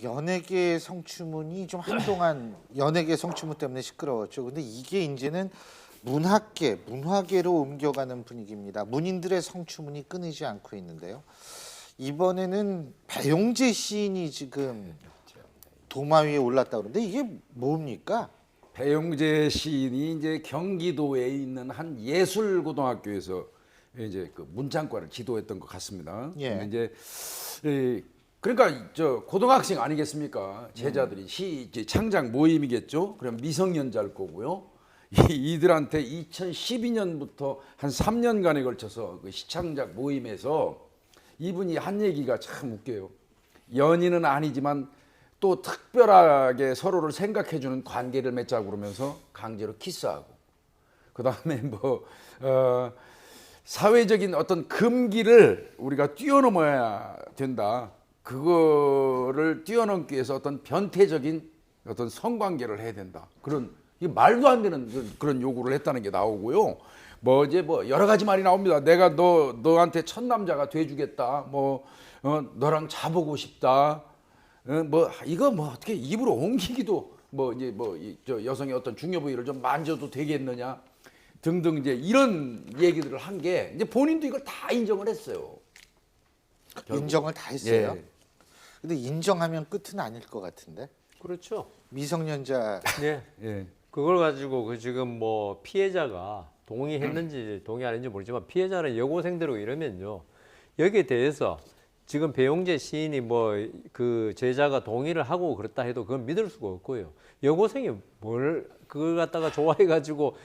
연예계 성추문이 좀 한동안 연예계 성추문 때문에 시끄러웠죠. 근데 이게 이제는 문화계로 옮겨가는 분위기입니다. 문인들의 성추문이 끊이지 않고 있는데요. 이번에는 배용재 시인이 지금 도마 위에 올랐다 그러는데 이게 뭡니까? 배용재 시인이 이제 경기도에 있는 한 예술고등학교에서 이제 그 문장과를 지도했던 것 같습니다. 예. 근데 이제 그러니까 저 고등학생 아니겠습니까? 제자들이 이제 창작 모임이겠죠. 그럼 미성년자일 거고요. 이들한테 2012년부터 한 3년간에 걸쳐서 그 시창작 모임에서 이분이 한 얘기가 참 웃겨요. 연인은 아니지만 또 특별하게 서로를 생각해주는 관계를 맺자고 그러면서 강제로 키스하고 그다음에 사회적인 어떤 금기를 우리가 뛰어넘어야 된다. 그거를 뛰어넘기 위해서 어떤 변태적인 어떤 성관계를 해야 된다. 그런 말도 안 되는 그런 요구를 했다는 게 나오고요. 이제 여러 가지 말이 나옵니다. 내가 너한테 첫 남자가 돼주겠다. 너랑 자보고 싶다. 이거 어떻게 입으로 옮기기도 저 여성의 어떤 중요 부위를 좀 만져도 되겠느냐 등등 이제 이런 얘기들을 한 게 이제 본인도 이걸 다 인정을 했어요. 인정을 다 했어요. 예. 근데 인정하면 끝은 아닐 것 같은데. 그렇죠. 미성년자 네. 예. 그걸 가지고 그 지금 피해자가 동의했는지 동의 안 했는지 모르지만 피해자는 여고생들이고 이러면요. 여기에 대해서 지금 배용재 시인이 그 제자가 동의를 하고 그렇다 해도 그건 믿을 수가 없고요. 여고생이 뭘 그걸 갖다가 좋아해 가지고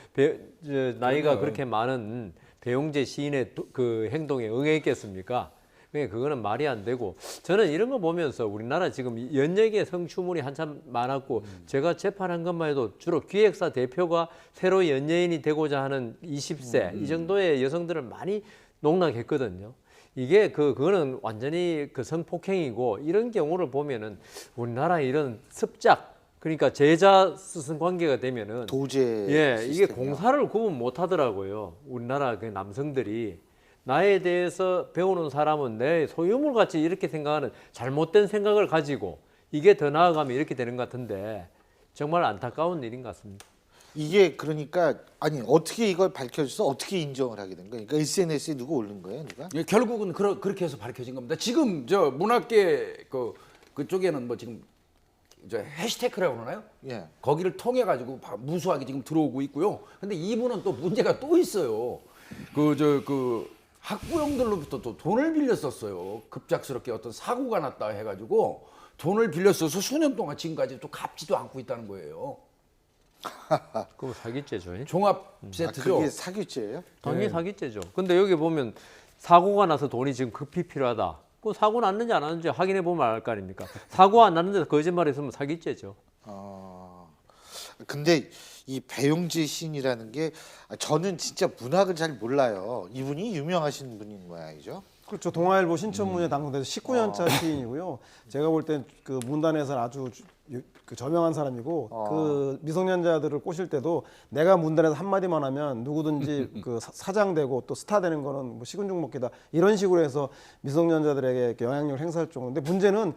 나이가 그렇게 많은 배용재 시인의 그 행동에 응했겠습니까? 그거는 말이 안 되고 저는 이런 거 보면서 우리나라 지금 연예계 성추문이 한참 많았고 제가 재판한 것만 해도 주로 기획사 대표가 새로 연예인이 되고자 하는 20세 이 정도의 여성들을 많이 농락했거든요. 이게 그거는 완전히 그 성폭행이고 이런 경우를 보면은 우리나라 이런 습작 그러니까 제자 스승 관계가 되면은 도제 이게 시스템이요. 공사를 구분 못 하더라고요. 우리나라 그 남성들이 나에 대해서 배우는 사람은 내 소유물 같이 이렇게 생각하는 잘못된 생각을 가지고 이게 더 나아가면 이렇게 되는 것 같은데 정말 안타까운 일인 것 같습니다. 이게 그러니까 아니 어떻게 이걸 밝혀줘서 어떻게 인정을 하게 된 거예요? 그러니까 SNS에 누가 올린 거예요, 누가? 예, 결국은 그렇게 해서 밝혀진 겁니다. 지금 저 문학계 그쪽에는 지금 저 해시태그라고 그러나요? 예. 거기를 통해 가지고 무수하게 지금 들어오고 있고요. 근데 이분은 또 문제가 또 있어요. 학부형들로부터 또 돈을 빌렸었어요. 급작스럽게 어떤 사고가 났다 해가지고 돈을 빌렸어서 수년 동안 지금까지 또 갚지도 않고 있다는 거예요. 그거 사기죄죠. 종합 세트죠. 그게 사기죄예요? 당연히 사기죄죠. 근데 여기 보면 사고가 나서 돈이 지금 급히 필요하다. 그 사고 났는지 안 났는지 확인해 보면 알 거 아닙니까? 사고 안 났는데 거짓말했으면 사기죄죠. 근데 이 배용재 시인이라는 게 저는 진짜 문학을 잘 몰라요. 이분이 유명하신 분인 모양이죠. 그렇죠. 동아일보 신천문예 당선돼서 19년차 시인이고요. 제가 볼 땐 그 문단에서는 아주 그 저명한 사람이고 그 미성년자들을 꼬실 때도 내가 문단에서 한마디만 하면 누구든지 그 사장 되고 또 스타 되는 거는 식은죽 먹기다 이런 식으로 해서 미성년자들에게 영향력을 행사할 정도인데 문제는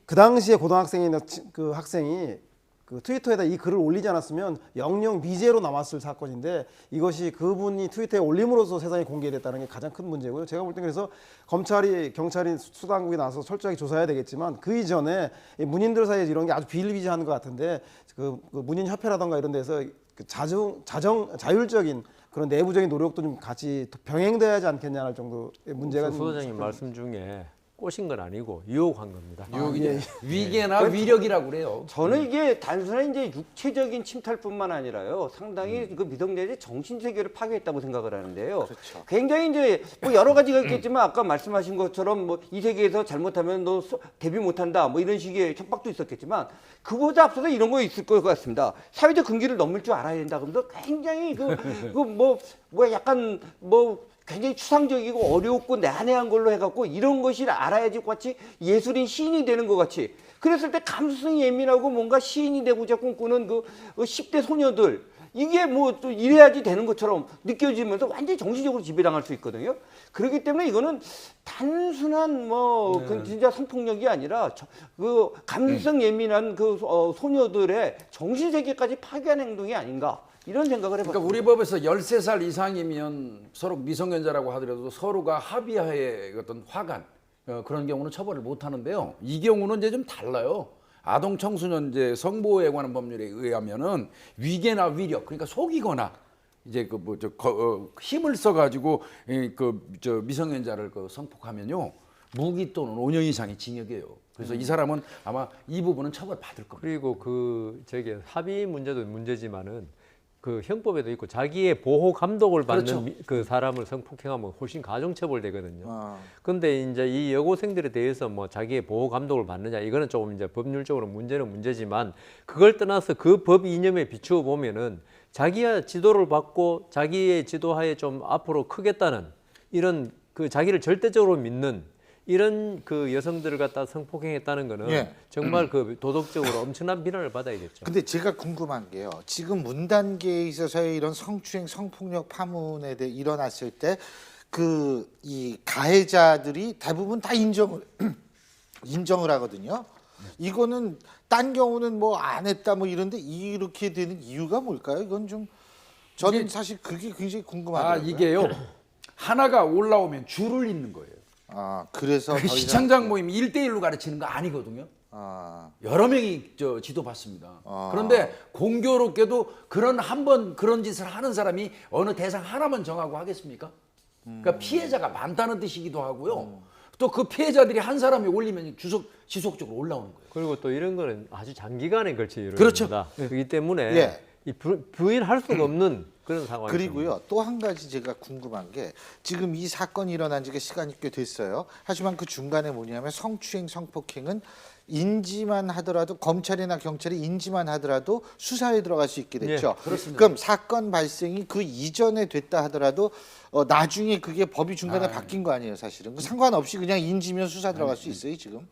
그 당시에 고등학생이나 그 학생이 그 트위터에다 이 글을 올리지 않았으면 영영 미제로 남았을 사건인데 이것이 그분이 트위터에 올림으로써 세상에 공개됐다는 게 가장 큰 문제고요. 제가 볼 때 그래서 검찰이 경찰이 수사당국이 나서 철저하게 조사해야 되겠지만 그 이전에 문인들 사이에 이런 게 아주 비일비재한 것 같은데 그 문인협회라던가 이런 데서 그 자율적인 그런 내부적인 노력도 좀 같이 병행돼야 하지 않겠냐 할 정도의 문제가 소장님 말씀 중에 꼬신 건 아니고 유혹한 겁니다. 유혹이 위계나 위력이라고 그래요. 저는 이게 단순한 이제 육체적인 침탈뿐만 아니라요. 상당히 그 미성년자의 정신 세계를 파괴했다고 생각을 하는데요. 그렇죠. 굉장히 이제 여러 가지가 있겠지만 아까 말씀하신 것처럼 이 세계에서 잘못하면 너 데뷔 못한다 이런 식의 협박도 있었겠지만 그보다 앞서서 이런 거 있을 것 같습니다. 사회적 금기를 넘을 줄 알아야 된다. 그러면서 굉장히 약간 굉장히 추상적이고 어렵고 난해한 걸로 해갖고 이런 것이 알아야지 같이 예술인 시인이 되는 것 같이 그랬을 때 감수성이 예민하고 뭔가 시인이 되고자 꿈꾸는 그 10대 소녀들 이게 뭐 또 이래야지 되는 것처럼 느껴지면서 완전히 정신적으로 지배당할 수 있거든요. 그렇기 때문에 이거는 단순한 뭐 그 진짜 성폭력이 아니라 그 감성 예민한 그 소녀들의 정신 세계까지 파괴하는 행동이 아닌가 이런 생각을 해봤습니다. 그러니까 우리 법에서 13살 이상이면 서로 미성년자라고 하더라도 서로가 합의하에 어떤 화간 그런 경우는 처벌을 못 하는데요. 이 경우는 이제 좀 달라요. 아동 청소년제 성보호에 관한 법률에 의하면은 위계나 위력 그러니까 속이거나 이제 그 뭐 힘을 써 가지고 그 미성년자를 그 성폭하면요. 무기 또는 5년 이상의 징역이에요. 그래서 이 사람은 아마 이 부분은 처벌 받을 겁니다. 그리고 그 저기 합의 문제도 문제지만은 그 형법에도 있고 자기의 보호 감독을 받는 그렇죠. 그 사람을 성폭행하면 훨씬 가중처벌되거든요. 아. 근데 이제 이 여고생들에 대해서 뭐 자기의 보호 감독을 받느냐 이거는 조금 이제 법률적으로 문제는 문제지만 그걸 떠나서 그 법 이념에 비추어 보면은 자기야 지도를 받고 자기의 지도하에 좀 앞으로 크겠다는 이런 그 자기를 절대적으로 믿는 이런 그 여성들을 갖다 성폭행했다는 거는 예. 정말 그 도덕적으로 엄청난 비난을 받아야겠죠. 근데 제가 궁금한 게요. 지금 문 단계에 있어서의 이런 성추행, 성폭력 파문에 대해 일어났을 때 그 이 가해자들이 대부분 다 인정을 하거든요. 이거는 딴 경우는 뭐 안 했다 뭐 이런데 이렇게 되는 이유가 뭘까요? 이건 좀 저는 사실 그게 굉장히 궁금하더라고요. 이게요. 하나가 올라오면 줄을 잇는 거예요. 그래서 더 이상- 시청장 모임 1대1로 가르치는 거 아니거든요. 여러 명이 지도받습니다. 그런데 공교롭게도 그런 한 번 그런 짓을 하는 사람이 어느 대상 하나만 정하고 하겠습니까? 그러니까 피해자가 많다는 뜻이기도 하고요. 또 그 피해자들이 한 사람이 올리면 지속적으로 올라오는 거예요. 그리고 또 이런 거는 아주 장기간에 걸쳐 그렇죠. 이루어집니다. 그렇기 때문에 예. 이 부인할 수가 없는 그런 상황이 그리고요 또 한 가지 제가 궁금한 게 지금 이 사건이 일어난 지가 시간이 꽤 됐어요. 하지만 그 중간에 뭐냐면 성추행, 성폭행은 인지만 하더라도 검찰이나 경찰이 인지만 하더라도 수사에 들어갈 수 있게 됐죠. 그렇습니다. 그럼 사건 발생이 그 이전에 됐다 하더라도 나중에 그게 법이 중간에 바뀐 거 아니에요, 사실은. 상관없이 그냥 인지면 수사 들어갈 수 있어요, 지금.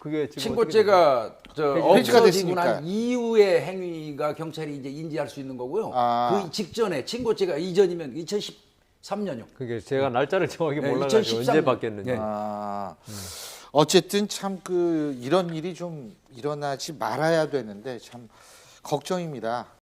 그게 지금 친고죄가 폐지가 없어지고 됐으니까. 난 이후의 행위가 경찰이 이제 인지할 수 있는 거고요. 그 직전에 친고죄가 이전이면 2013년요. 그게 제가 날짜를 정확히 네, 몰라가지고 2013 언제 년. 바뀌었는지. 네. 어쨌든 참 이런 일이 좀 일어나지 말아야 되는데 참 걱정입니다.